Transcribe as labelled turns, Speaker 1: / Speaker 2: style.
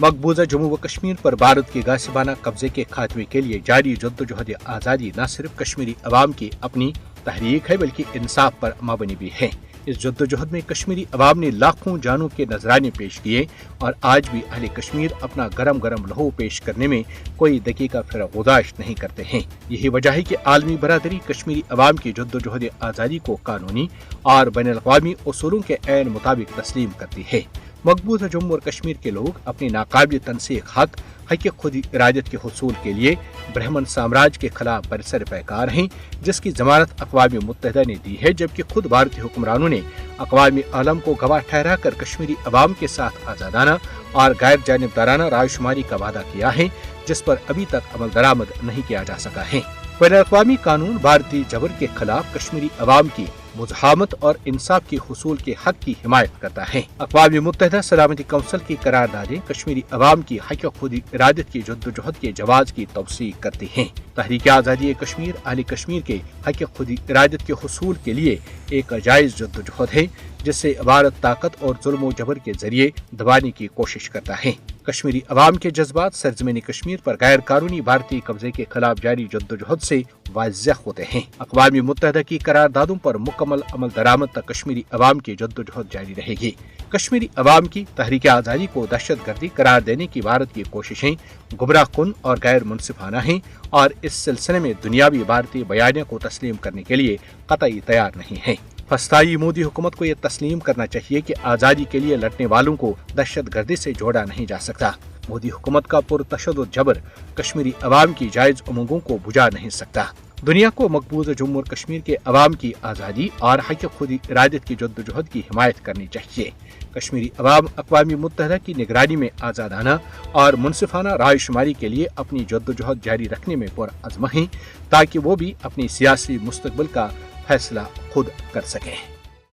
Speaker 1: मकबूजा जम्मू व कश्मीर पर भारत के गासिबाना कब्जे के खात्मे के लिए जारी जद्दोजहद आज़ादी न सिर्फ कश्मीरी अवाम की अपनी तहरीक है बल्कि इंसाफ पर मबनी भी है। इस जद्दोजहद में कश्मीरी अवाम ने लाखों जानों के नजराने पेश किए और आज भी अहले कश्मीर अपना गरम गरम लहू पेश करने में कोई दकीका फिर गुजारिश नहीं करते हैं। यही वजह है कि आलमी बरादरी कश्मीरी अवाम की जद्दोजहद आज़ादी को कानूनी और बैनुल-अक़वामी उसूलों के ऐन मुताबिक तस्लीम करती है। मकबूजा जम्मू और कश्मीर के लोग अपने नाकाबिल तनसीख हक खुद इरादत के हुसूल के लिए ब्राह्मण साम्राज्य के खिलाफ बरसर पैकार हैं, जिसकी जमानत अक़वाम मुत्तहिदा ने दी है, जबकि खुद भारतीय हुक्मरानों ने अक़वाम आलम को गवाह ठहरा कर कश्मीरी अवाम के साथ आज़ादाना और गैर जानिबदाराना रायशुमारी का वादा किया है, जिस पर अभी तक अमल दरामद नहीं किया जा सका है। बैनुल-अक़वामी कानून भारतीय जबर के खिलाफ कश्मीरी अवाम की मुज़ाहमत और इंसाफ के हुसूल के हक की हिमायत करता है। अक़वाम मुत्तहिदा सलामती कौंसिल की करारदादें कश्मीरी अवाम की हक खुद इरादत की जद्दोजहद के जवाज की तौसीक करती हैं। तहरीक आज़ादी कश्मीर अहले कश्मीर के हक खुद इरादत के हुसूल के लिए एक जायज़ जद्दोजहद है, जिससे भारत ताकत और जुल्म और जबर के जरिए दबाने की कोशिश करता है। कश्मीरी अवाम के जज्बात सरजमीन कश्मीर पर गैर कानूनी भारतीय कब्जे के खिलाफ जारी जद्दोजहद से वाज़ेह होते हैं। अक़वाम मुत्तहिदा की करारदादों पर मुकम्मल अमल दरामद तक कश्मीरी अवाम की जद्दोजहद जारी रहेगी। कश्मीरी अवाम की तहरीक आज़ादी को दहशतगर्दी करार देने की भारत की कोशिशें गुमराह कुन और गैर मुनसिफाना हैं और इस सिलसिले में दुनियावी भारतीय बयानिया को तस्लीम करने के लिए कतई तैयार नहीं है। फस्ताई मोदी हुकूमत को यह तस्लीम करना चाहिए कि आज़ादी के लिए लड़ने वालों को दहशतगर्दी से जोड़ा नहीं जा सकता। मोदी हुकूमत का पुरतशद्दुद जबर कश्मीरी अवाम की जायज़ उमंगों को बुझा नहीं सकता। दुनिया को मकबूजा जम्मू और कश्मीर के अवाम की आज़ादी और हक खुद इरादत की जद्दोजहद की हिमायत करनी चाहिए। कश्मीरी अवाम अक़वाम मुत्तहिदा की निगरानी में आज़ादाना और मुनसिफाना रायशुमारी के लिए अपनी जद्दोजहद जारी रखने में पुरअज़्म हैं, ताकि वो भी अपनी सियासी मुस्तक़बिल का फैसला खुद कर सकें।